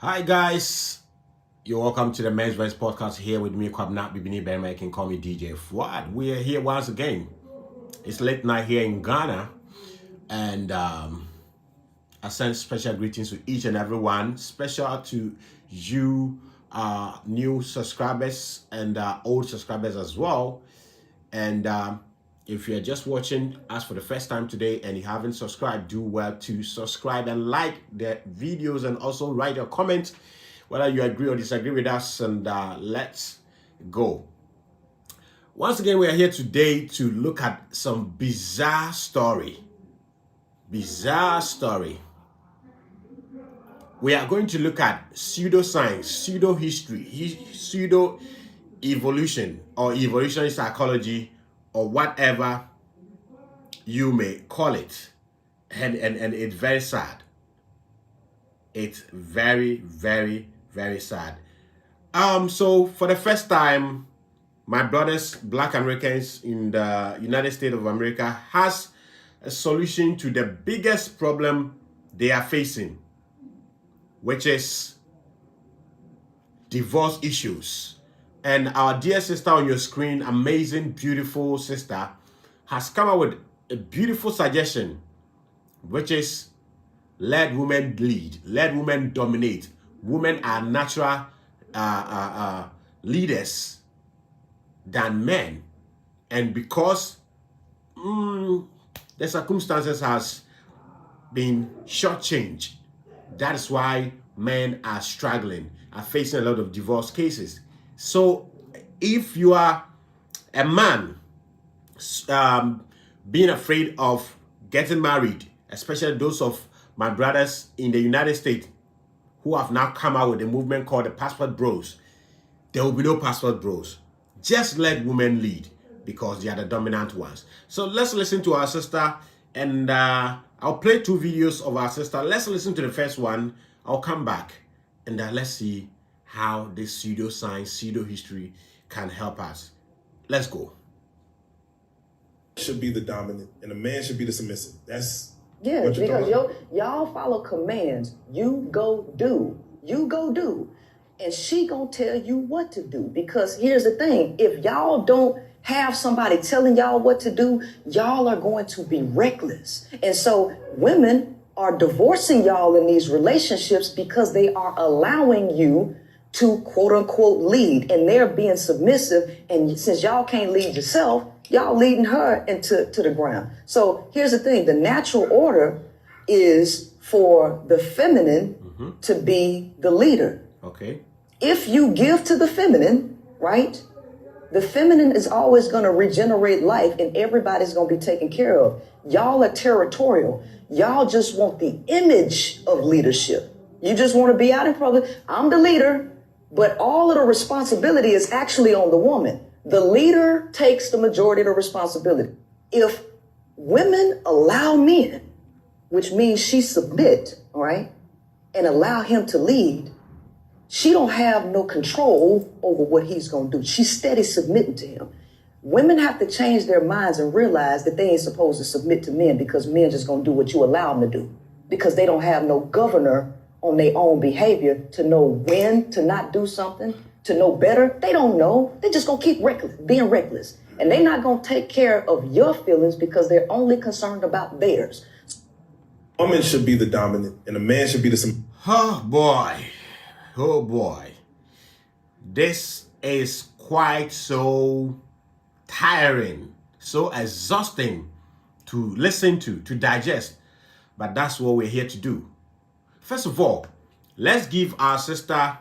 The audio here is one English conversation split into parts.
Hi guys, you're welcome to the Men's Voice Podcast here with me, Kwabna Bibini Bema. You can call me DJ Fuad. We are here once again. It's late night here in Ghana, and I send special greetings to each and everyone. Special to you, new subscribers and old subscribers as well. And if you're just watching us for the first time today and you haven't subscribed, do well to subscribe and like the videos and also write a comment whether you agree or disagree with us, and let's go. Once again, we are here today to look at some bizarre story. Bizarre story. We are going to look at pseudoscience, pseudo history, pseudo evolution, or evolutionary psychology, or whatever you may call it. And it's very sad. It's very, very, very sad. So for the first time, my brothers, Black Americans in the United States of America, has a solution to the biggest problem they are facing, which is divorce issues. And our dear sister on your screen, amazing, beautiful sister, has come up with a beautiful suggestion, which is let women lead, let women dominate. Women are natural leaders than men, and because the circumstances has been shortchanged, that is why men are struggling, are facing a lot of divorce cases. So if you are a man being afraid of getting married, especially those of my brothers in the United States who have now come out with a movement called the Passport Bros, there will be no Passport Bros. Just let women lead because they are the dominant ones. So let's listen to our sister, and I'll play two videos of our sister. Let's listen to the first one. I'll come back and let's see how this pseudoscience, pseudo history can help us. Let's go. Should be the dominant and the man should be the submissive. That's because y'all follow commands. You go do. You go do. And she gonna tell you what to do. Because here's the thing, if y'all don't have somebody telling y'all what to do, y'all are going to be reckless. And so women are divorcing y'all in these relationships because they are allowing you to quote unquote lead, and they're being submissive. And since y'all can't lead yourself, y'all leading her into the ground. So here's the thing, the natural order is for the feminine to be the leader. Okay. If you give to the feminine, right, the feminine is always going to regenerate life and everybody's going to be taken care of. Y'all are territorial. Y'all just want the image of leadership. You just want to be out in public. I'm the leader, but all of the responsibility is actually on the woman. The leader takes the majority of the responsibility. If women allow men, which means she submit, all right, and allow him to lead, she don't have no control over what he's going to do. She's steady submitting to him. Women have to change their minds and realize that they ain't supposed to submit to men because men just going to do what you allow them to do, because they don't have no governor on their own behavior to know when to not do something, to know better. They don't know. They just going to keep being reckless. And they're not going to take care of your feelings because they're only concerned about theirs. Woman should be the dominant and the man should be the submissive. Oh boy. Oh boy. This is quite so tiring, so exhausting to listen to digest. But that's what we're here to do. First of all, let's give our sister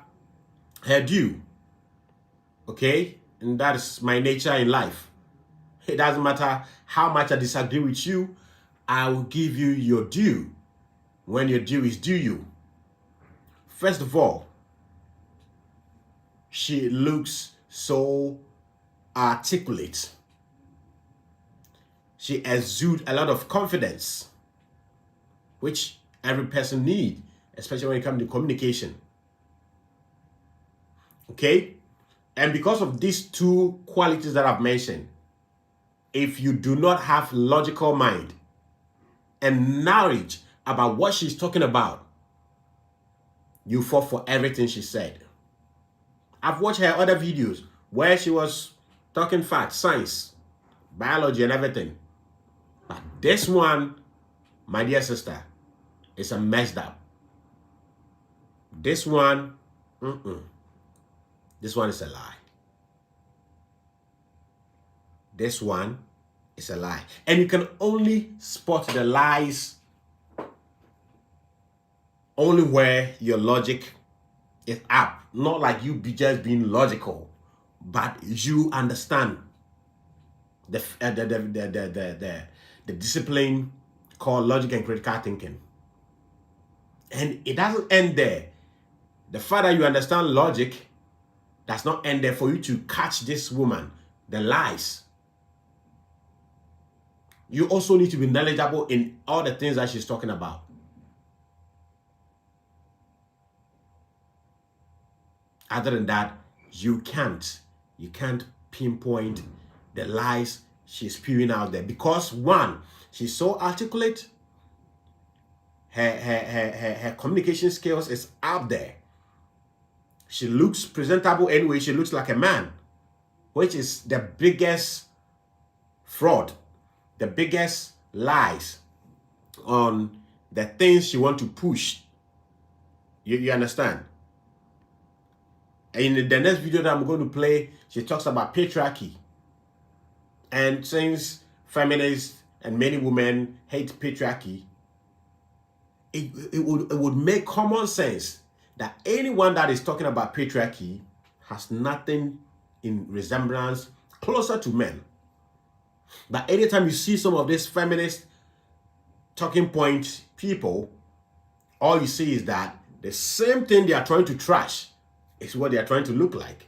her due. Okay? And that is my nature in life. It doesn't matter how much I disagree with you, I will give you your due when your due is due you. First of all, she looks so articulate. She exudes a lot of confidence, which every person needs, especially when it comes to communication. Okay? And because of these two qualities that I've mentioned, if you do not have logical mind and knowledge about what she's talking about, you fall for everything she said. I've watched her other videos where she was talking facts, science, biology, and everything. But this one, my dear sister, is a messed up. This one, this one is a lie. This one is a lie. And you can only spot the lies only where your logic is up. Not like you be just being logical, but you understand the discipline called logic and critical thinking. And it doesn't end there. The fact that you understand logic does not end there for you to catch this woman, the lies. You also need to be knowledgeable in all the things that she's talking about. Other than that, you can't pinpoint the lies she's spewing out there. Because one, she's so articulate, her communication skills is up there. She looks presentable anyway. She looks like a man, which is the biggest fraud, the biggest lies on the things she wants to push. You understand? In the next video that I'm going to play, she talks about patriarchy. And since feminists and many women hate patriarchy, it would make common sense that anyone that is talking about patriarchy has nothing in resemblance closer to men. But anytime you see some of these feminist talking point people, all you see is that the same thing they are trying to trash is what they are trying to look like.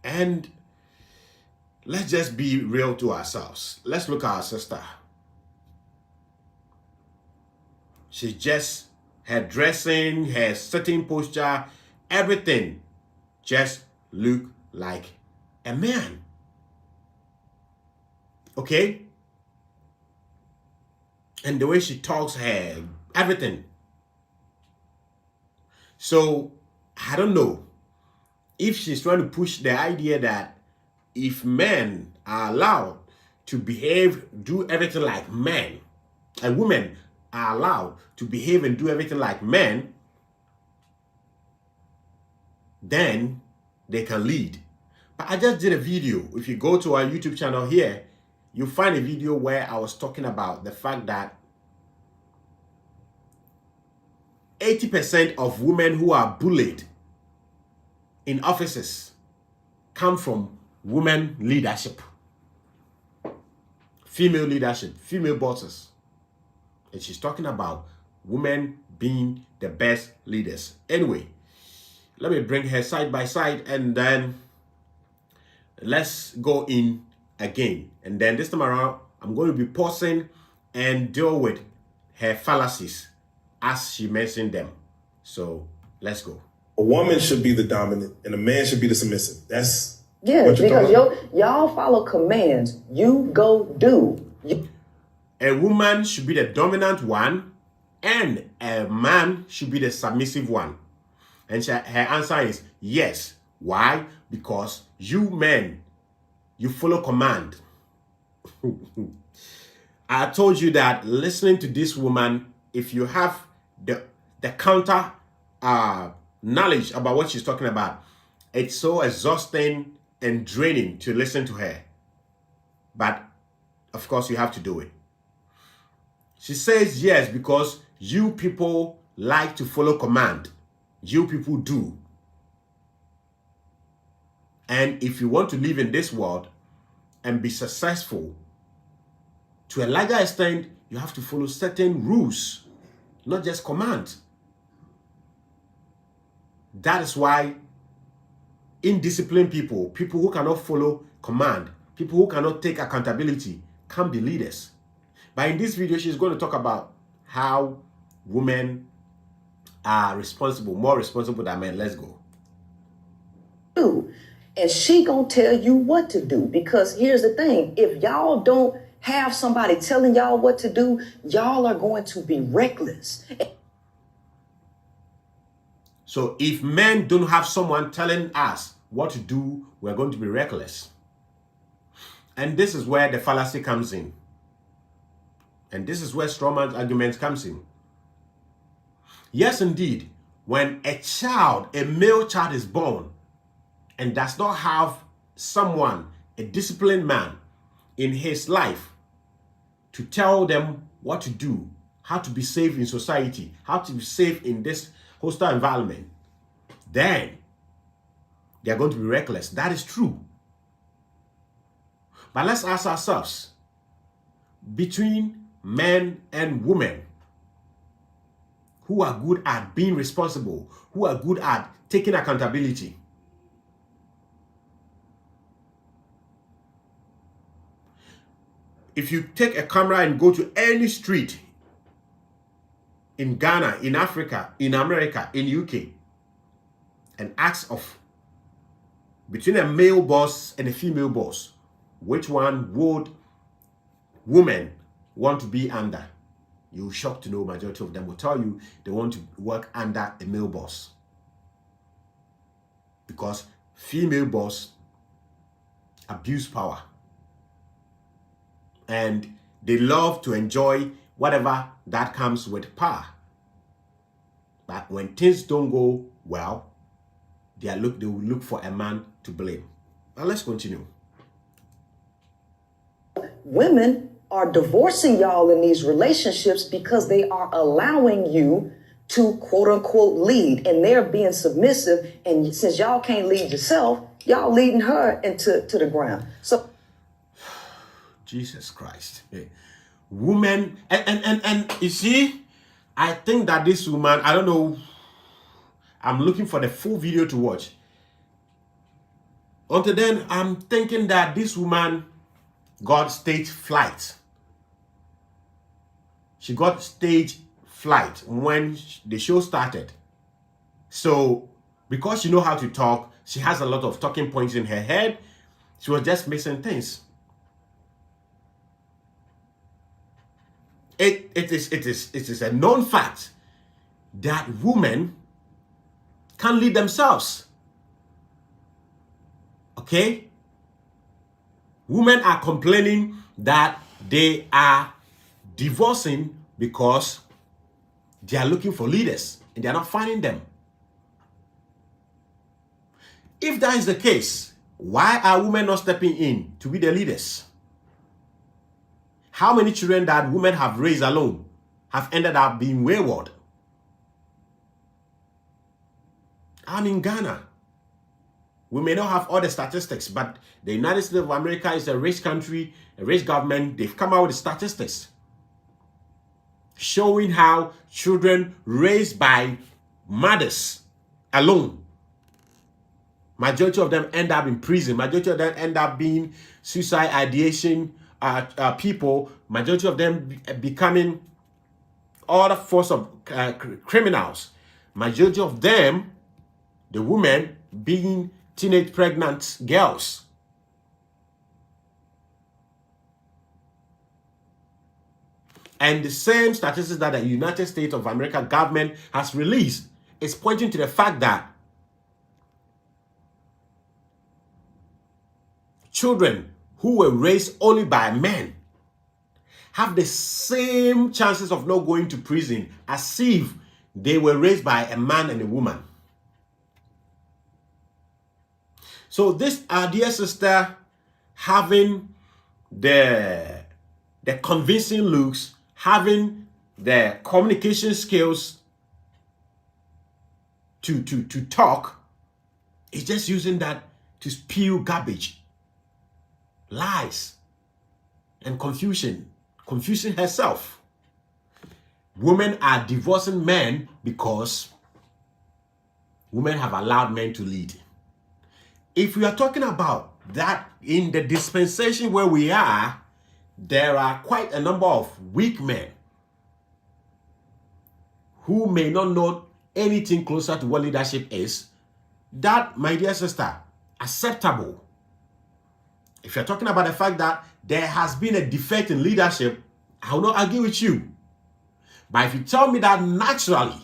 And let's just be real to ourselves. Let's look at our sister. She's just, her dressing, her sitting posture, everything just look like a man. Okay? And the way she talks, her everything. So, I don't know if she's trying to push the idea that if men are allowed to behave, do everything like men, and women are allowed to behave and do everything like men, then they can lead. But I just did a video. If you go to our YouTube channel here, you'll find a video where I was talking about the fact that 80% of women who are bullied in offices come from women leadership, female leadership, female bosses. And she's talking about women being the best leaders. Anyway, let me bring her side by side and then let's go in again. And then this time around, I'm going to be pausing and deal with her fallacies as she mentioned them. So let's go. A woman should be the dominant and a man should be the submissive. That's Yes, because y'all follow commands. You go do. A woman should be the dominant one and a man should be the submissive one. And her answer is yes. Why? Because you men, you follow command. I told you that listening to this woman, if you have the counter knowledge about what she's talking about, it's so exhausting and draining to listen to her. But of course you have to do it. She says yes because you people like to follow command. You people do. And if you want to live in this world and be successful, to a larger extent, you have to follow certain rules, not just command. That is why indisciplined people, people who cannot follow command, people who cannot take accountability, can be leaders. But in this video, she's going to talk about how women are responsible, more responsible than men. Let's go. And she gonna tell you what to do. Because here's the thing, if y'all don't have somebody telling y'all what to do, y'all are going to be reckless. So if men don't have someone telling us what to do, we're going to be reckless. And this is where the fallacy comes in. And this is where strawman arguments comes in. Yes, indeed, when a male child is born and does not have someone, a disciplined man in his life to tell them what to do, how to be safe in society, how to be safe in this hostile environment, then they are going to be reckless. That is true. But let's ask ourselves, between men and women, who are good at being responsible, who are good at taking accountability? If you take a camera and go to any street in Ghana, in Africa, in America, in UK, and ask of between a male boss and a female boss, which one would women want to be under? You're shocked to know majority of them will tell you they want to work under a male boss. Because female boss abuse power. And they love to enjoy whatever that comes with power. But when things don't go well, they will look for a man to blame. Now let's continue. Women are divorcing y'all in these relationships because they are allowing you to quote unquote lead, and they're being submissive. And since y'all can't lead yourself, y'all leading her into the ground. So Jesus Christ. Hey. Women, and you see, I think that this woman, I don't know, I'm looking for the full video to watch. Until then, I'm thinking that this woman got stage fright. She got stage fright when the show started. So, because she knows how to talk, she has a lot of talking points in her head. She was just missing things. It is a known fact that women can lead themselves. Okay? Women are complaining that they are divorcing because they are looking for leaders and they are not finding them. If that is the case, why are women not stepping in to be the leaders? How many children that women have raised alone have ended up being wayward? I'm in Ghana. We may not have all the statistics, but the United States of America is a rich country, a rich government. They've come out with statistics showing how children raised by mothers alone, majority of them end up in prison. Majority of them end up being suicide ideation people. Majority of them becoming all the force of criminals. Majority of them, the women, being teenage pregnant girls. And the same statistics that the United States of America government has released is pointing to the fact that children who were raised only by men have the same chances of not going to prison as if they were raised by a man and a woman. So this, our dear sister, having the convincing looks, having the communication skills to talk, is just using that to spew garbage, lies, and confusion, confusing herself. Women are divorcing men because women have allowed men to lead. If we are talking about that in the dispensation where we are, there are quite a number of weak men who may not know anything closer to what leadership is. That, my dear sister, acceptable. If you're talking about the fact that there has been a defect in leadership, I will not argue with you. But if you tell me that naturally,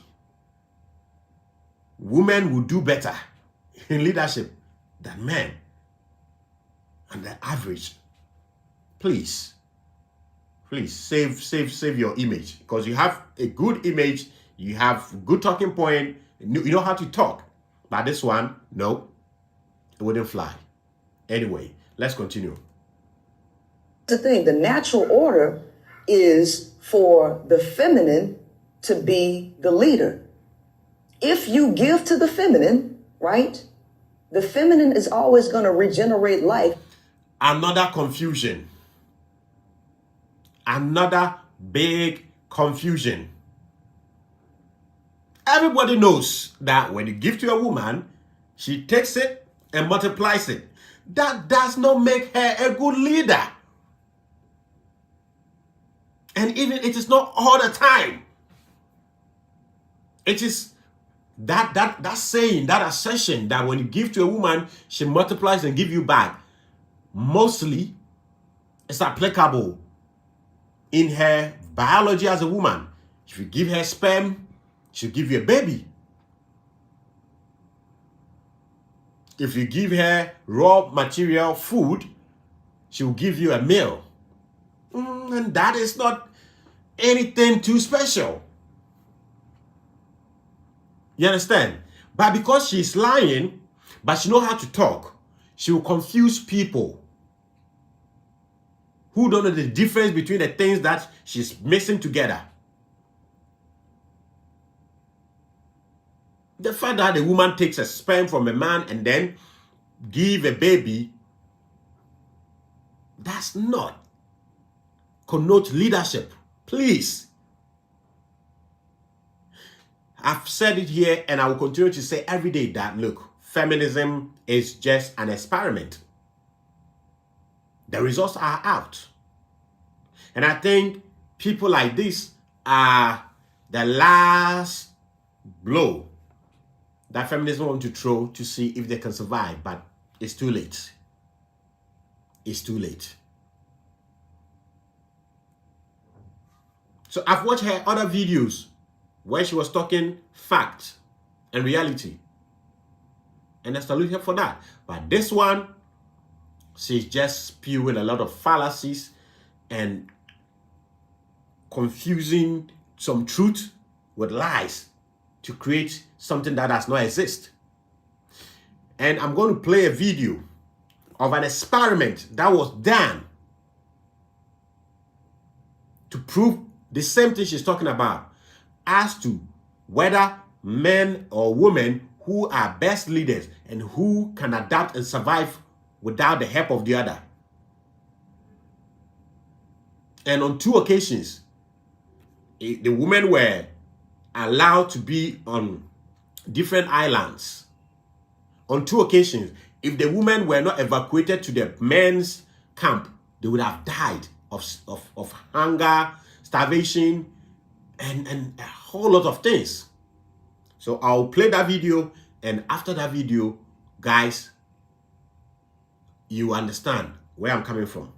women will do better in leadership than men. And the average, please save your image, because you have a good image, you have good talking point, you know how to talk. But this one, no, it wouldn't fly. Anyway, let's continue. The thing, the natural order is for the feminine to be the leader. If you give to the feminine, right, the feminine is always going to regenerate life. Another confusion. Another big confusion. Everybody knows that when you give to a woman, she takes it and multiplies it. That does not make her a good leader. And even it is not all the time. It is that saying, that assertion that when you give to a woman, she multiplies and give you back. Mostly, it's applicable in her biology as a woman. If you give her sperm, she'll give you a baby. If you give her raw material food, she'll give you a meal. And that is not anything too special. You understand? But because she's lying, but she knows how to talk, she will confuse people who don't know the difference between the things that she's mixing together. The fact that the woman takes a sperm from a man and then give a baby, does not connote leadership. Please. I've said it here and I will continue to say every day that, look, feminism is just an experiment. The results are out. And I think people like this are the last blow that feminism want to throw to see if they can survive, but it's too late. It's too late. So I've watched her other videos where she was talking fact and reality, and I salute her for that. But this one, she's just spewing a lot of fallacies and confusing some truth with lies to create something that does not exist. And I'm going to play a video of an experiment that was done to prove the same thing she's talking about, as to whether men or women who are best leaders and who can adapt and survive without the help of the other. And on 2 occasions, the women were allowed to be on different islands. On 2 occasions, if the women were not evacuated to the men's camp, they would have died of hunger, starvation, and a whole lot of things. So I'll play that video, and after that video, guys, you understand where I'm coming from.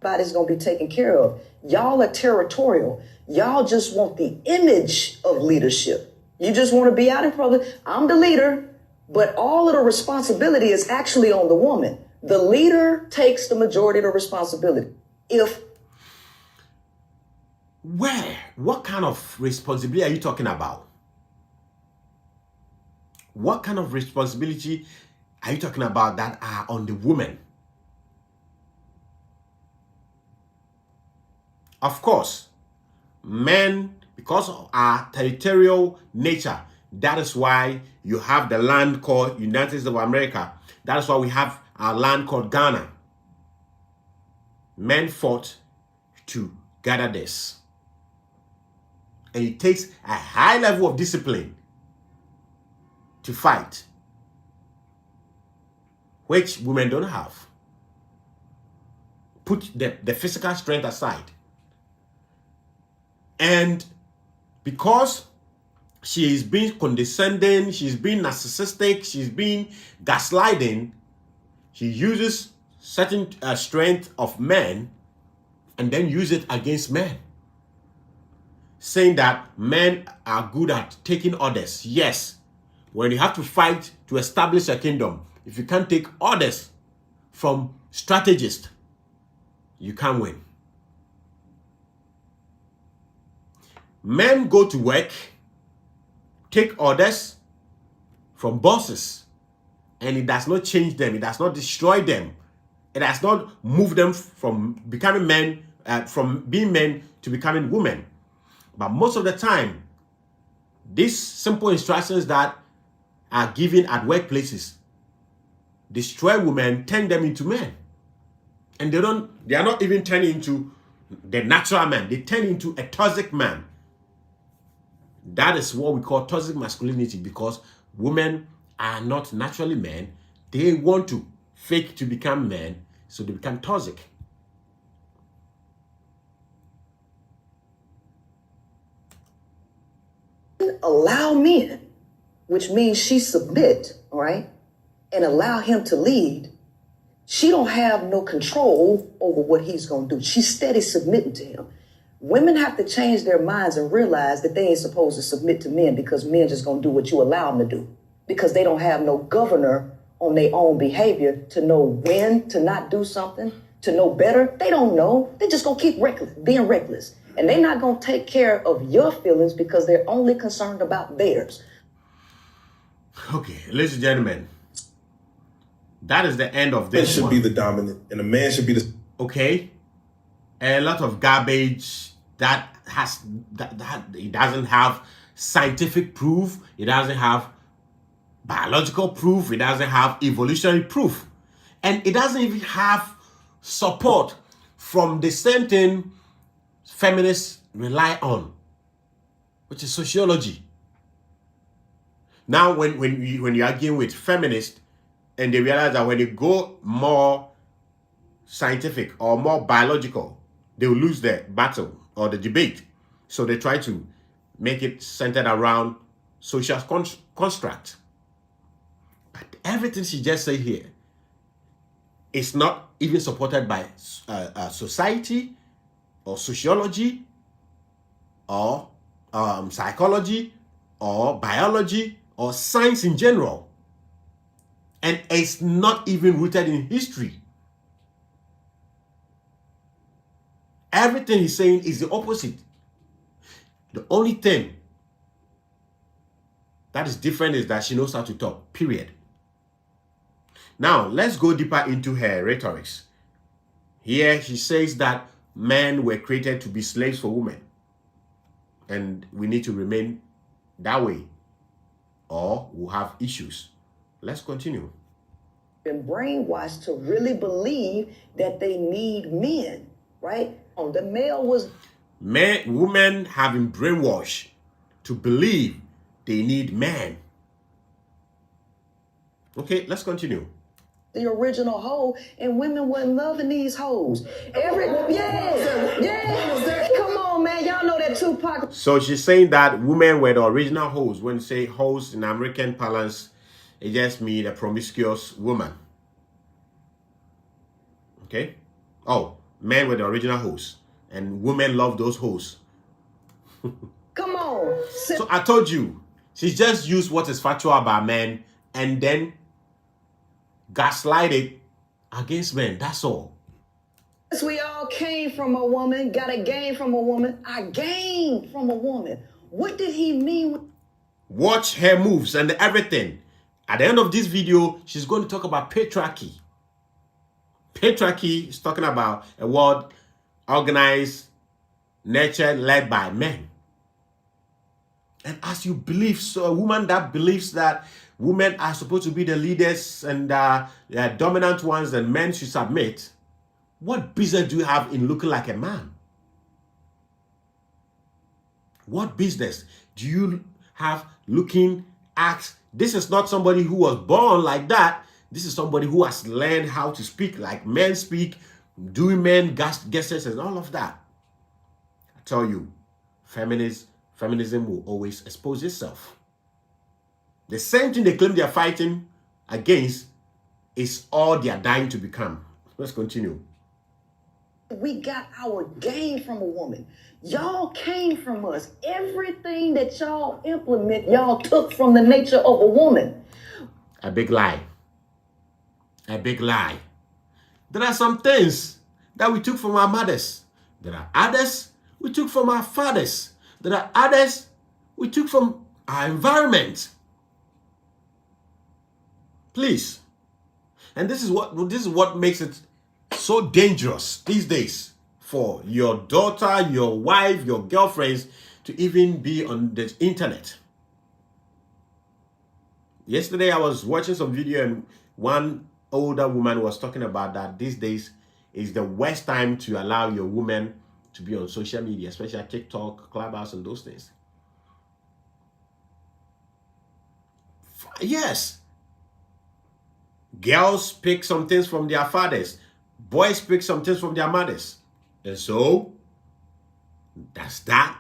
Everybody's going to be taken care of. Y'all are territorial. Y'all just want the image of leadership. You just want to be out in public. I'm the leader, but all of the responsibility is actually on the woman. The leader takes the majority of the responsibility. What kind of responsibility are you talking about? What kind of responsibility are you talking about that are on the woman? Of course, men, because of our territorial nature, that is why you have the land called United States of America. That is why we have our land called Ghana. Men fought to gather this. And it takes a high level of discipline to fight, which women don't have. Put the physical strength aside. And because she is being condescending, she's being narcissistic, she's being gaslighting, she uses certain strength of men and then use it against men. saying that men are good at taking orders. Yes, when you have to fight to establish a kingdom, if you can't take orders from strategists, you can't win. Men go to work, take orders from bosses, and it does not change them. It does not destroy them. It does not move them from becoming men, from being men to becoming women. But most of the time, these simple instructions that are given at workplaces destroy women, turn them into men. And they are not even turning into the natural man. They turn into a toxic man. That is what we call toxic masculinity, because women are not naturally men. They want to fake to become men, so they become toxic. Allow men, which means she submit, all right, and allow him to lead. She don't have no control over what he's going to do. She's steady submitting to him. Women have to change their minds and realize that they ain't supposed to submit to men, because men just going to do what you allow them to do, because they don't have no governor on their own behavior to know when to not do something, to know better. They don't know. They just going to keep being reckless. And they're not going to take care of your feelings because they're only concerned about theirs. Okay, ladies and gentlemen, that is the end of this. Man should be the dominant, and a man should be the. Okay, a lot of garbage that it doesn't have scientific proof. It doesn't have biological proof. It doesn't have evolutionary proof, and it doesn't even have support from the same thing feminists rely on, which is sociology. Now, when you're arguing with feminists, and they realize that when they go more scientific or more biological, they will lose the battle or the debate. So they try to make it centered around social construct. But everything she just said here is not even supported by society or sociology or psychology or biology or science in general. And it's not even rooted in history. Everything he's saying is the opposite. The only thing that is different is that she knows how to talk, period. Now, let's go deeper into her rhetorics. Here, she says that men were created to be slaves for women. And we need to remain that way, or we'll have issues. Let's continue. Been brainwashed to really believe that they need men, right? The male was... Women have been brainwashed to believe they need men. Okay, let's continue. The original hoe, and women wasn't loving these hoes. Yeah. Come on, man. Y'all know that Tupac. So she's saying that women were the original hoes. When you say hoes in American parlance, it just means a promiscuous woman. Okay? Oh, men were the original hoes, and women love those hoes. Come on. So I told you, she just used what is factual about men and then gaslight it against men. That's all. We all came from a woman, got a gain from a woman. I gained from a woman. What did he mean? Watch her moves and everything. At the end of this video, she's going to talk about patriarchy. Patriarchy is talking about a world organized, nurtured, led by men. And as you believe, so a woman that believes that women are supposed to be the leaders and the dominant ones and men should submit, what business do you have in looking like a man? What business do you have looking at? This is not somebody who was born like that. This is somebody who has learned how to speak like men speak, doing men gestures and all of that. I tell you, feminism will always expose itself. The same thing they claim they are fighting against is all they are dying to become. Let's continue. We got our game from a woman. Y'all came from us. Everything that y'all implement, y'all took from the nature of a woman. A big lie. A big lie. There are some things that we took from our mothers. There are others we took from our fathers. There are others we took from our environment. Please. And this is what makes it so dangerous these days for your daughter, your wife, your girlfriends to even be on the internet. Yesterday I was watching some video and one older woman was talking about that these days is the worst time to allow your woman to be on social media, especially TikTok, Clubhouse, and those things. Yes. Girls pick some things from their fathers. Boys pick some things from their mothers. And so, that's that.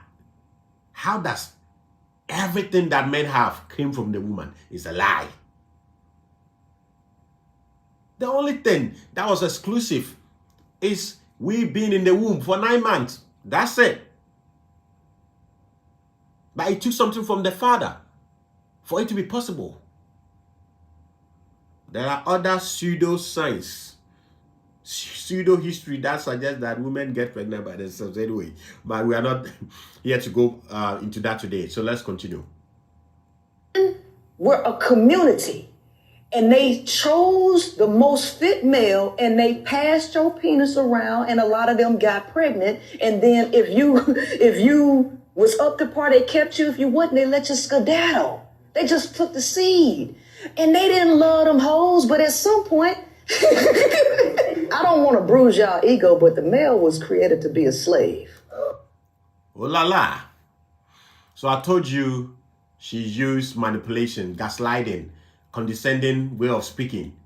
How does everything that men have came from the woman is a lie? The only thing that was exclusive is we being in the womb for 9 months. That's it. But it took something from the father for it to be possible. There are other pseudo-science, pseudo-history that suggests that women get pregnant by themselves anyway. But we are not here to go into that today. So let's continue. We're a community. And they chose the most fit male and they passed your penis around and a lot of them got pregnant. And then if you was up to par, they kept you. If you wasn't, they let you skedaddle. They just took the seed. And they didn't love them hoes, but at some point, I don't want to bruise y'all ego, but the male was created to be a slave. Oh la la. So I told you she used manipulation, gaslighting, condescending way of speaking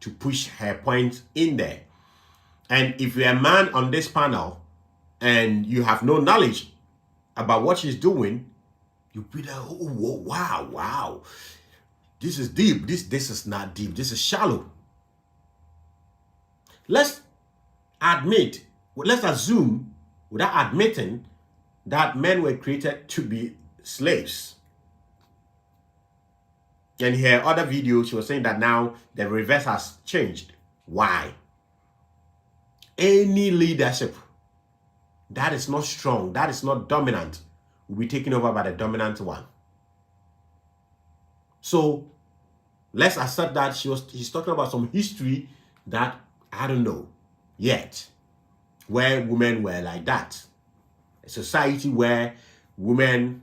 to push her point in there. And if you're a man on this panel and you have no knowledge about what she's doing, you'll be like, oh, wow. This is deep. This is not deep. This is shallow. Let's assume, without admitting, that men were created to be slaves. And in her other video, she was saying that now the reverse has changed. Why? Any leadership that is not strong, that is not dominant, will be taken over by the dominant one. So let's accept that she's talking about some history that I don't know yet, where women were like that. A society where women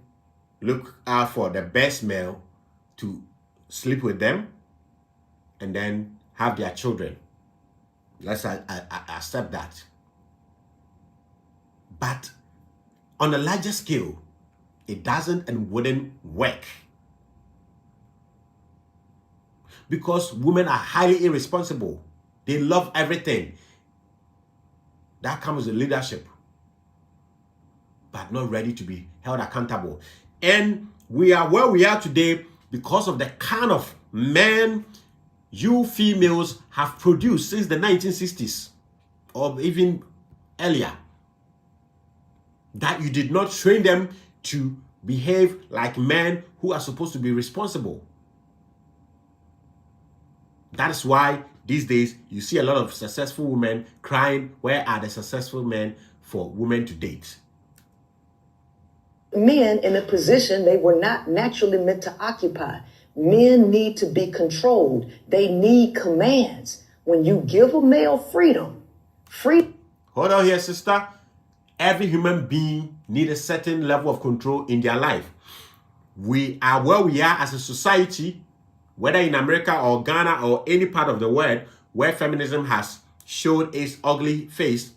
look out for the best male to sleep with them and then have their children. Let's accept that. But on a larger scale, it doesn't and wouldn't work. Because women are highly irresponsible. They love everything. That comes with leadership, but not ready to be held accountable. And we are where we are today because of the kind of men you females have produced since the 1960s or even earlier. That you did not train them to behave like men who are supposed to be responsible. That is why these days you see a lot of successful women crying, where are the successful men for women to date? Men in a position they were not naturally meant to occupy. Men need to be controlled. They need commands. When you give a male freedom. Hold on here, sister. Every human being needs a certain level of control in their life. We are where we are as a society, whether in America or Ghana or any part of the world where feminism has showed its ugly face,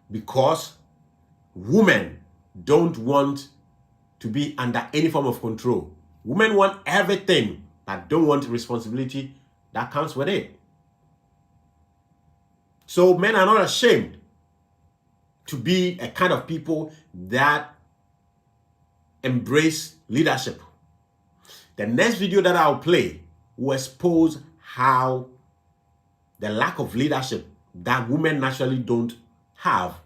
because women don't want to be under any form of control. Women want everything, but don't want responsibility that comes with it. So men are not ashamed to be a kind of people that embrace leadership. The next video that I'll play will expose how the lack of leadership that women naturally don't have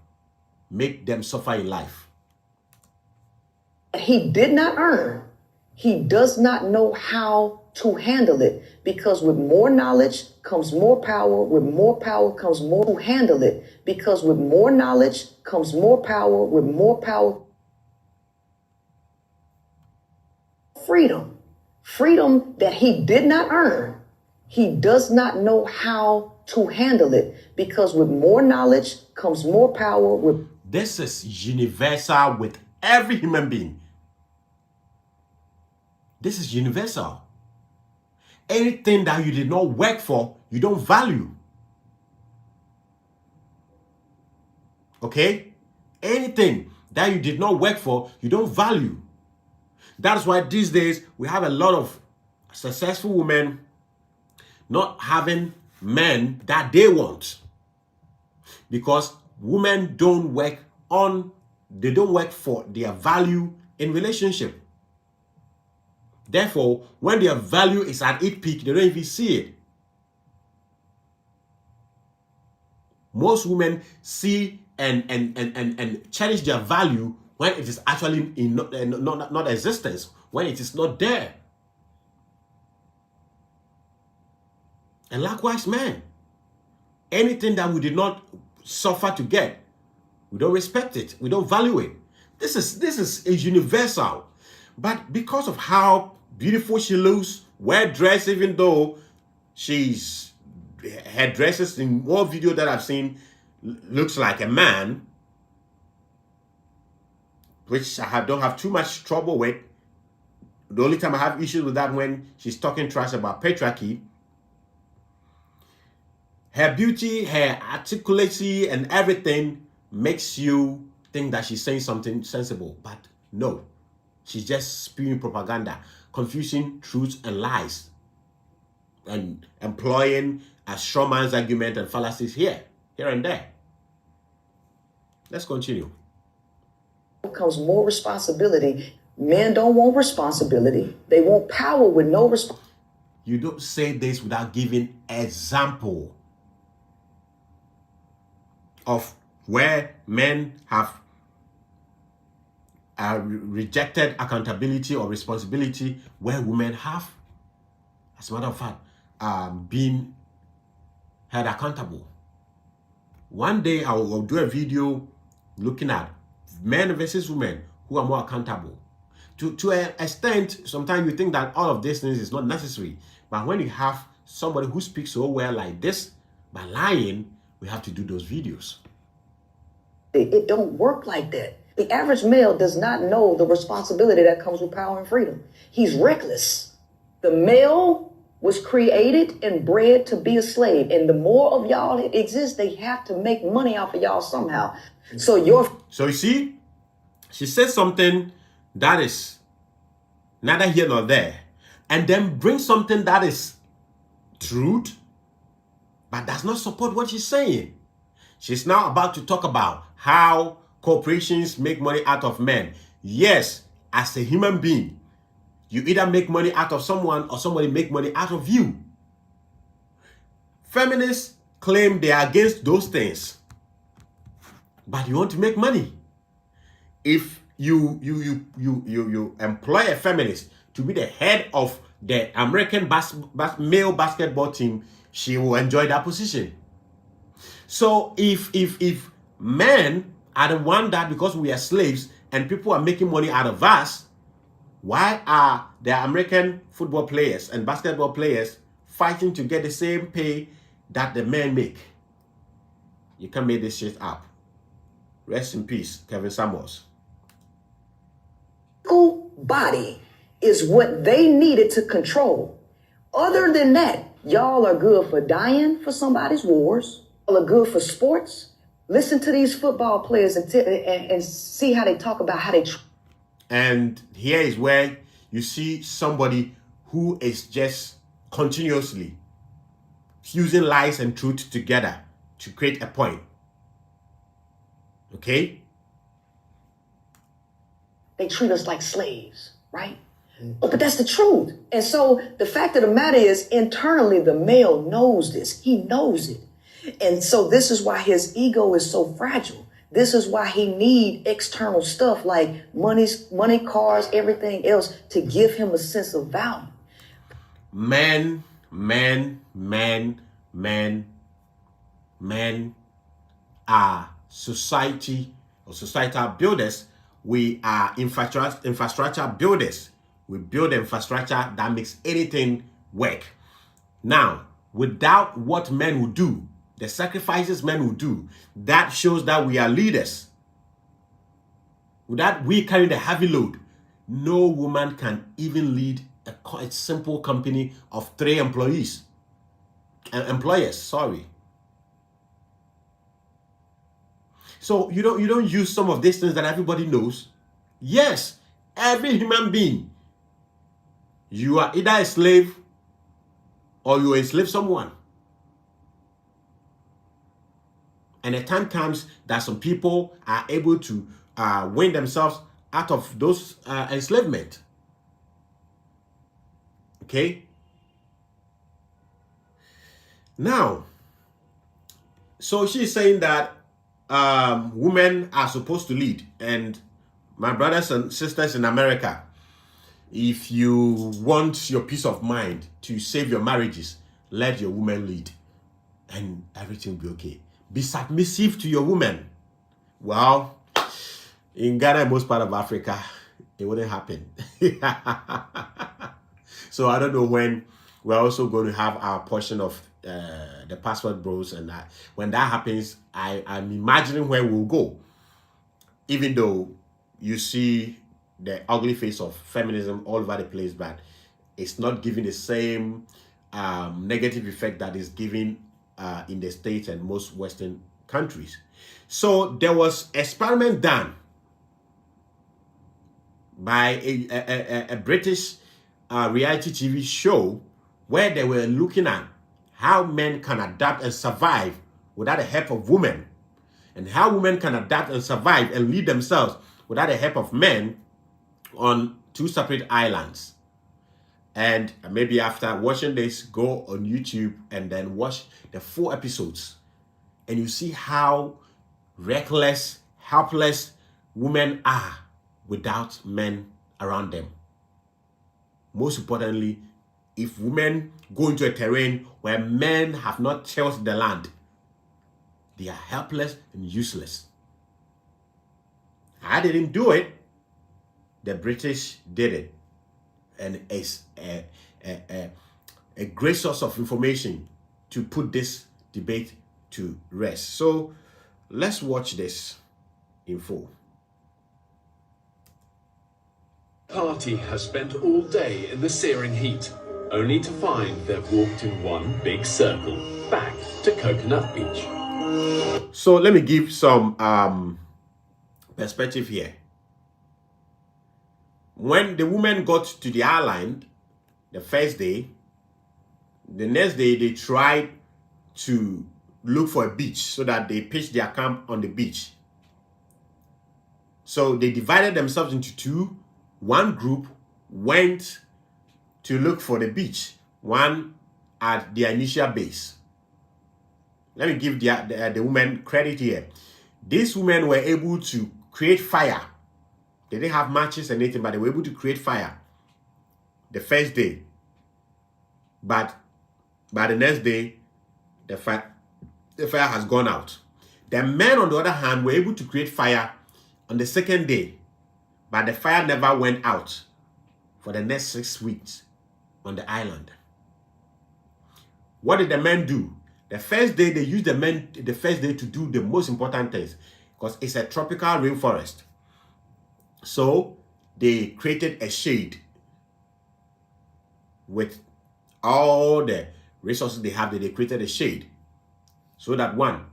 make them suffer in life. He did not earn. He does not know how to handle it, because with more knowledge comes more power. With more power comes more to handle it, because with more knowledge comes more power. With more power, freedom. Freedom that he did not earn. He does not know how to handle it, because with more knowledge comes more power. This is universal with every human being. This is universal. Anything that you did not work for, you don't value. Okay? Anything that you did not work for, you don't value. That's why these days we have a lot of successful women not having men that they want, because women don't work for their value in relationship. Therefore, when their value is at its peak, they don't even see it. Most women see and cherish their value when it is actually in not existence, when it is not there. And likewise, men, anything that we did not suffer to get, we don't respect it, we don't value it. This is a universal. But because of how beautiful she looks, well dressed, even though her dresses in one video that I've seen looks like a man, which I don't have too much trouble with. The only time I have issues with that when she's talking trash about patriarchy. Her beauty, her articulacy, and everything makes you think that she's saying something sensible, but no. She's just spewing propaganda, confusing truths and lies, and employing a straw man's argument and fallacies here and there. Let's continue. Comes more responsibility. Men don't want responsibility. They want power with no responsibility. You don't say this without giving example of where men have rejected accountability or responsibility, where women have, as a matter of fact, been held accountable. One day I will do a video looking at men versus women who are more accountable. To an extent, sometimes you think that all of these things is not necessary, but when you have somebody who speaks so well like this, by lying, we have to do those videos. It don't work like that. The average male does not know the responsibility that comes with power and freedom. He's reckless. The male was created and bred to be a slave. And the more of y'all that exist, they have to make money off of y'all somehow. So you see, she says something that is neither here nor there, and then bring something that is truth, but does not support what she's saying. She's now about to talk about how corporations make money out of men. Yes, as a human being, you either make money out of someone or somebody make money out of you. Feminists claim they are against those things, but you want to make money. If you employ a feminist to be the head of the American male basketball team, she will enjoy that position. So if men are the one that, because we are slaves and people are making money out of us, why are the American football players and basketball players fighting to get the same pay that the men make? You can't make this shit up. Rest in peace, Kevin Samuels. Body is what they needed to control. Other than that, y'all are good for dying for somebody's wars. Y'all are good for sports. Listen to these football players and see how they talk about how they. And here is where you see somebody who is just continuously fusing lies and truth together to create a point. Okay? They treat us like slaves, right? But that's the truth. And so the fact of the matter is, internally, the male knows this. He knows it. And so this is why his ego is so fragile. This is why he need external stuff like money, cars, everything else to give him a sense of value. Men are society or societal builders. We are infrastructure builders. We build infrastructure that makes anything work. Now, without what men will do, the sacrifices men will do, that shows that we are leaders. Without we carrying the heavy load, no woman can even lead a simple company of 3 employers. Sorry. So you don't use some of these things that everybody knows. Yes, every human being, you are either a slave or you enslave someone. And a time comes that some people are able to win themselves out of those enslavement. Okay? Now, so she's saying that women are supposed to lead. And my brothers and sisters in America, if you want your peace of mind to save your marriages, let your women lead and everything will be okay. Be submissive to your woman. Well, in Ghana and most part of Africa, it wouldn't happen. So I don't know when we're also going to have our portion of the passport bros, and when that happens, I'm imagining where we'll go. Even though you see the ugly face of feminism all over the place, but it's not giving the same negative effect that is given in the States and most Western countries. So there was experiment done by a British reality TV show where they were looking at how men can adapt and survive without the help of women, and how women can adapt and survive and lead themselves without the help of men on 2 separate islands. And maybe after watching this, go on YouTube and then watch the 4 episodes, and you see how reckless, helpless women are without men around them. Most importantly, if women go into a terrain where men have not tilled the land, they are helpless and useless. I didn't do it. The British did it. And it's a great source of information to put this debate to rest. So let's watch this in full. Party has spent all day in the searing heat, only to find they've walked in one big circle back to Coconut Beach. So let me give some perspective here. When the women got to the island the first day, the next day they tried to look for a beach so that they pitched their camp on the beach. So they divided themselves into 2. One group went to look for the beach, one at their initial base. Let me give the women credit here. These women were able to create fire. They didn't have matches and anything, but they were able to create fire the first day. But by the next day, the fire has gone out. The men, on the other hand, were able to create fire on the second day, but the fire never went out for the next 6 weeks on the island. What did the men do? The first day, they used the first day to do the most important things, because it's a tropical rainforest. So they created a shade with all the resources they have. They created a shade so that 1,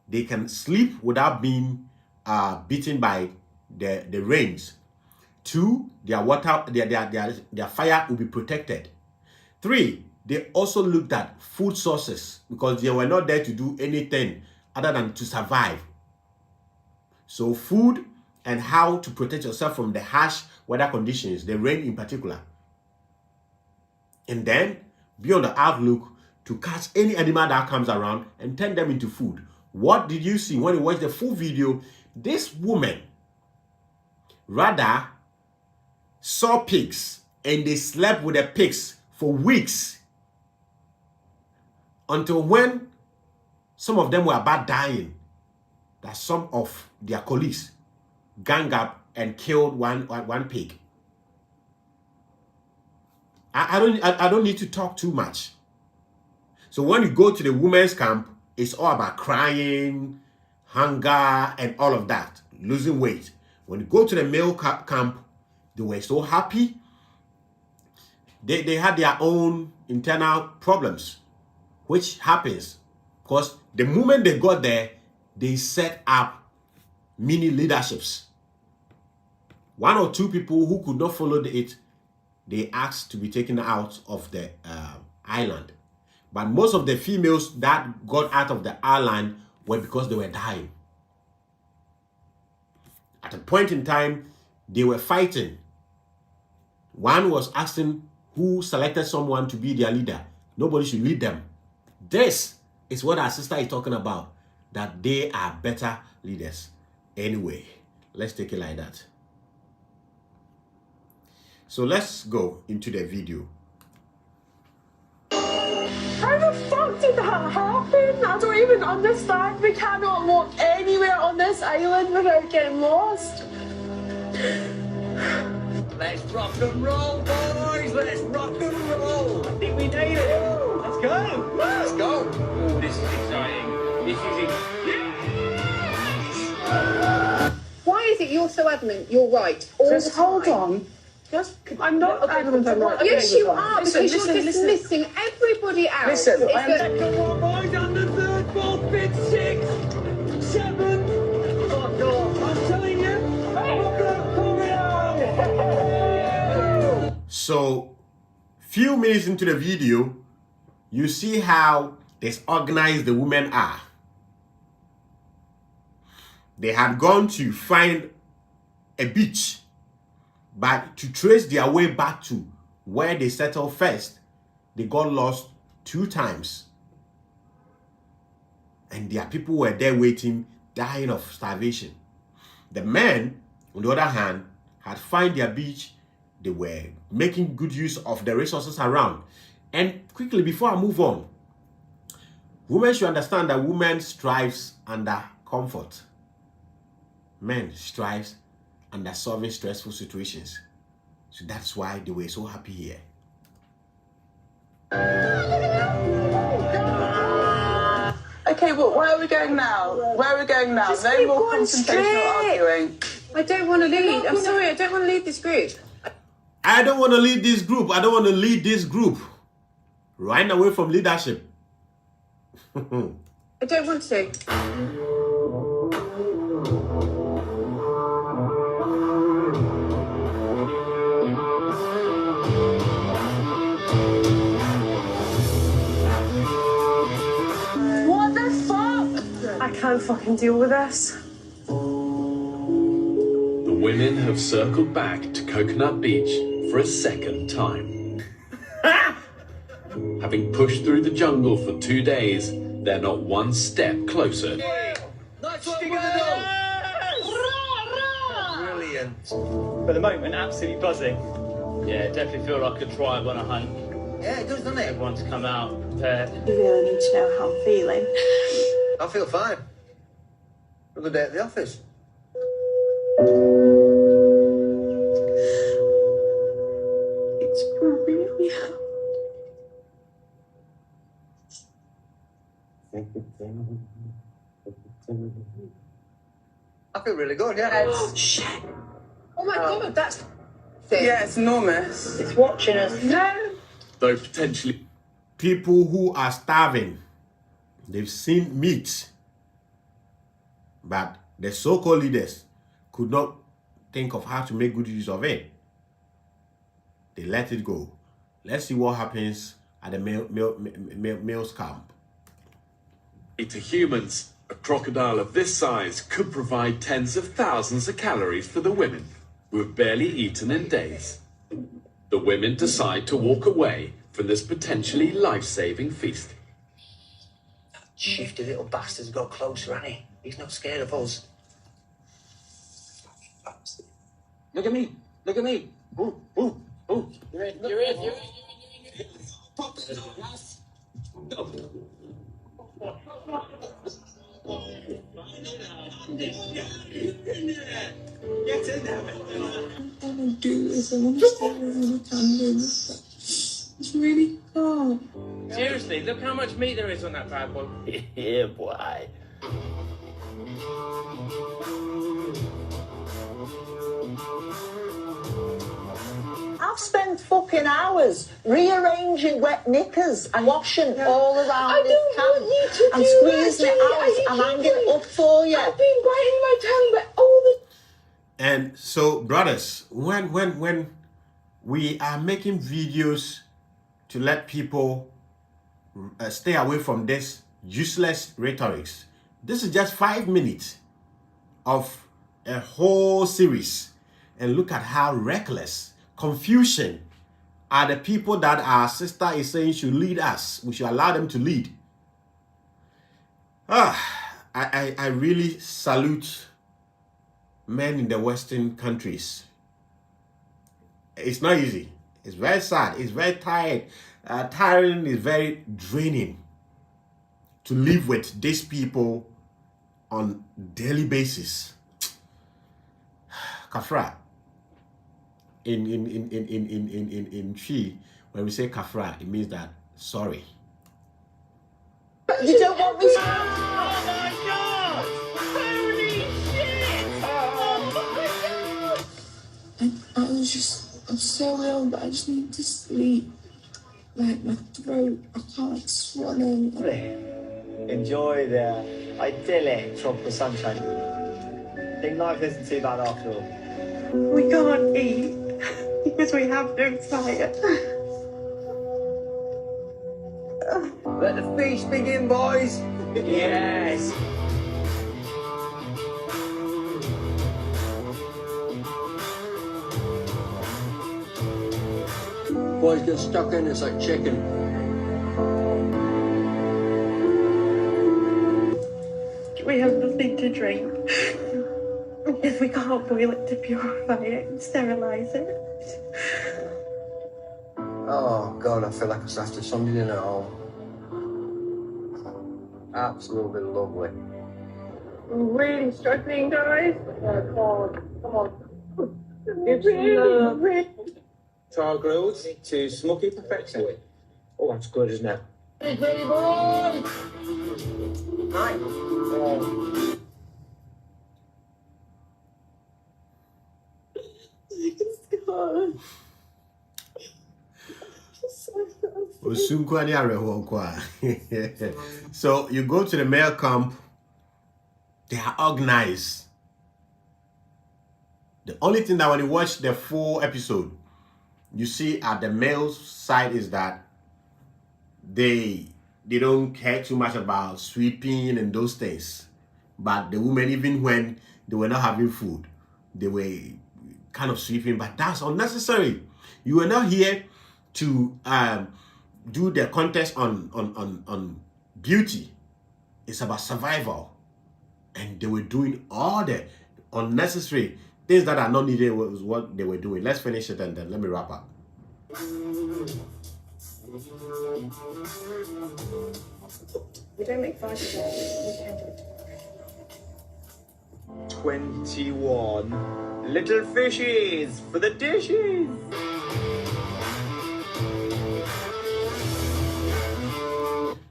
they can sleep without being beaten by the rains. 2, their water, their fire will be protected. 3, they also looked at food sources, because they were not there to do anything other than to survive. So food and how to protect yourself from the harsh weather conditions, the rain in particular. And then be on the outlook to catch any animal that comes around and turn them into food. What did you see when you watched the full video? This woman rather saw pigs and they slept with the pigs for weeks until when some of them were about dying, that some of their colleagues gang up and killed one pig. I don't need to talk too much. So when you go to the women's camp, it's all about crying, hunger, and all of that, losing weight. When you go to the male camp, they were so happy. They had their own internal problems, which happens because the moment they got there, they set up mini leaderships. One or two people who could not follow it, they asked to be taken out of the island. But most of the females that got out of the island were because they were dying. At a point in time, they were fighting. One was asking who selected someone to be their leader. Nobody should lead them. This is what our sister is talking about, that they are better leaders. Anyway, let's take it like that. So let's go into the video. How the fuck did that happen? I don't even understand. We cannot walk anywhere on this island without getting lost. Let's rock and roll, boys! Let's rock and roll! I think we made it! Let's go! Let's go! Oh, this is exciting. This is Why is it you're so adamant you're right all Just the time? hold on. Just, I'm not adamant I'm right. Yes, you are, Listen, because you're dismissing everybody else. Listen, It's I'm that- Come on, boys! On the third, fourth, fifth, sixth, seventh. Oh, no! I'm telling you, look at coming out! So, few minutes into the video, you see how disorganized the women are. They had gone to find a beach, but to trace their way back to where they settled first, they got lost 2 times. And their people were there waiting, dying of starvation. The men, on the other hand, had found their beach. They were making good use of the resources around. And quickly, before I move on, women should understand that women strives under comfort. Men strives under solving stressful situations. So that's why they were so happy here. Okay, well, where are we going now? Where are we going now? Just No keep more going confrontation or straight. arguing. I don't want to lead. I'm sorry, I don't want to lead this group. I don't want to lead this group. I don't want to lead this group. Run away from leadership. I don't want to. What the fuck? I can't fucking deal with this. The women have circled back to Coconut Beach for a second time. Having pushed through the jungle for 2 days, they're not one step closer. Nice one, boys! Brilliant. For the moment, absolutely buzzing. Yeah, definitely feel like a tribe on a hunt. Yeah, it does, doesn't it? Everyone's come out prepared. You really need to know how I'm feeling. I feel fine. A good day at the office. It's really hard. I feel really good, yeah. Shit. Oh my God, that's... Yeah, it's enormous. It's watching us. No. Though potentially People who are starving, they've seen meat, but the so-called leaders could not think of how to make good use of it. They let it go. Let's see what happens at the male's camp. to humans, a crocodile of this size could provide tens of thousands of calories for the women, who have barely eaten in days. The women decide to walk away from this potentially life-saving feast. Shifty little bastard's got closer, hasn't he? He's not scared of us. Look at me. Look at me. Ooh, ooh, ooh. You're in. You're in. You're in. Pop it. Yes. Go. Get in there. I want to do this. I want to stay with the tandem. It's really hard. Seriously, look how much meat there is on that bad boy. Yeah, boy. I've spent fucking hours rearranging wet knickers and washing all around I this don't want can you to and do squeezing that, it out and hanging it up for you. I've been biting my tongue, but all the And so, brothers, when we are making videos to let people stay away from this useless rhetorics, this is just 5 minutes of a whole series. And look at how reckless, confusion are the people that our sister is saying should lead us. We should allow them to lead. I really salute men in the Western countries. It's not easy. It's very sad. It's very tiring. It's very draining to live with these people on daily basis. Kafra. In Chi, when we say kafra, it means that sorry. You don't want me to... Oh my god! Holy shit! Oh my god! I'm so ill, but I just need to sleep. Like my throat, I can't swallow. Enjoy the idyllic tropical sunshine. I think life isn't too bad after all. We can't eat because we have no fire. Let the feast begin, boys. Yes. Boys get stuck in, it's like chicken. We have nothing to drink because we can't boil it to purify it and sterilise it. Oh God, I feel like I have to something in at home. Absolutely lovely. We're really struggling, guys. Come on. Really. Char grilled to smoky perfection. Oh, that's good, isn't it? Hey, pretty boy! Hi. So you go to the male camp, they are organized. The only thing that when you watch the full episode, you see at the male side is that they don't care too much about sweeping and those things. But the women, even when they were not having food, they were kind of sweeping, but that's unnecessary. You were not here to do the contest on beauty. It's about survival. And they were doing all the unnecessary things that are not needed was what they were doing. Let's finish it and then let me wrap up. We don't make fun of it. 21 little fishies for the dishes.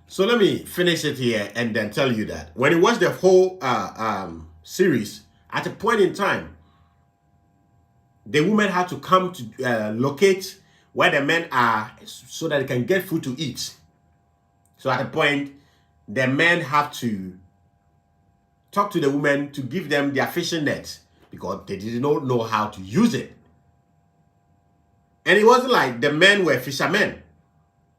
So let me finish it here and then tell you that when you watch the whole series, at a point in time, the women had to come to locate where the men are so that they can get food to eat. So at a point, the men have to talk to the women to give them their fishing nets because they did not know how to use it. And it wasn't like the men were fishermen.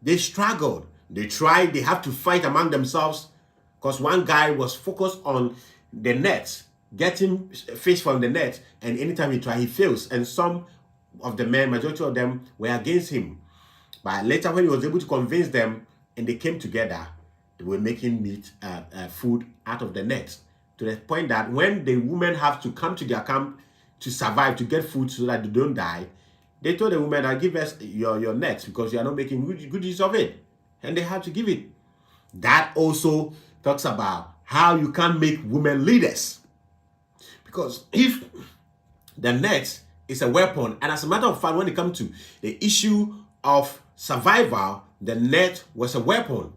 They struggled. They tried. They have to fight among themselves because one guy was focused on the net, getting fish from the net, and anytime he tried, he fails. And some of the men, majority of them, were against him. But later when he was able to convince them and they came together, They were making food out of the net, to the point that when the women have to come to their camp to survive, to get food so that they don't die, they told the women, give us your nets because you are not making good use of it. And they had to give it. That also talks about how you can make women leaders. Because if the net is a weapon, and as a matter of fact, when it comes to the issue of survival, the net was a weapon.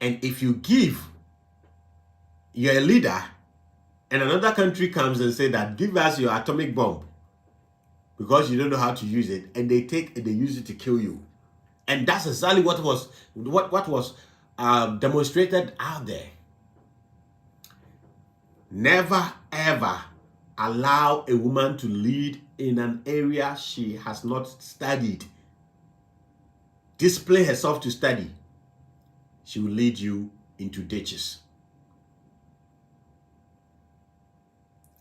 And if you give, you're a leader, and another country comes and say that give us your atomic bomb because you don't know how to use it, and they use it to kill you. And that's exactly what was demonstrated out there. Never ever allow a woman to lead in an area she has not studied. Discipline herself to study. She will lead you into ditches.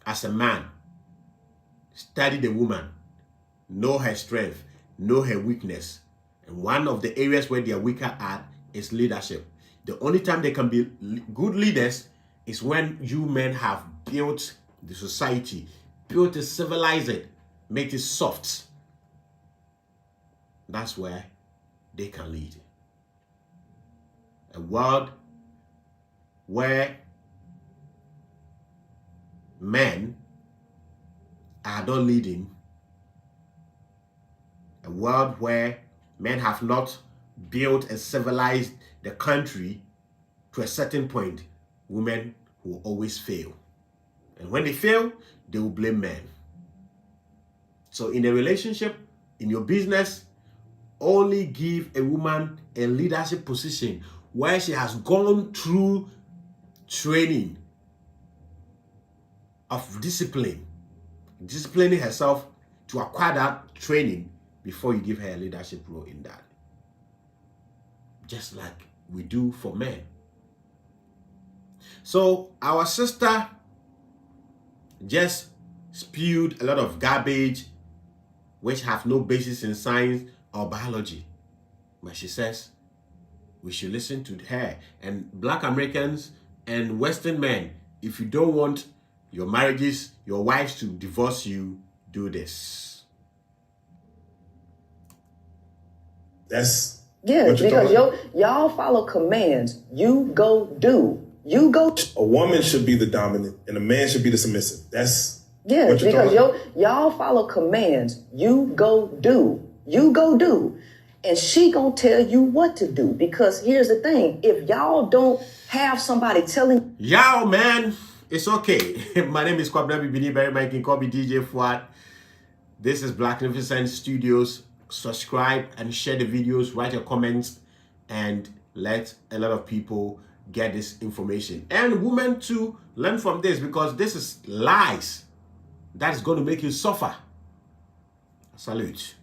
As a man, study the woman, know her strength, know her weakness. And one of the areas where they are weaker at is leadership. The only time they can be good leaders is when you men have built the society, built it, civilized it, make it soft. That's where they can lead. A world where men are not leading, a world where men have not built and civilized the country to a certain point, women will always fail. And when they fail, they will blame men. So in a relationship, in your business, only give a woman a leadership position where she has gone through training of disciplining herself to acquire that training before you give her a leadership role in that. Just like we do for men. So our sister just spewed a lot of garbage which have no basis in science or biology. But she says we should listen to her. And Black Americans and Western men, if you don't want your marriages, your wives to divorce you, do this. That's because y'all follow commands. You go do. You go. A woman should be the dominant and a man should be the submissive. That's because y'all follow commands. You go do. You go do. And she gonna tell you what to do. Because here's the thing. If y'all don't have somebody telling y'all, man, it's okay. My name is Kwabena Bibini Berry. You can call me DJ Fuad. This is Blacknificent Studios. Subscribe and share the videos. Write your comments and let a lot of people get this information. And women too, learn from this, because this is lies that is going to make you suffer. Salute.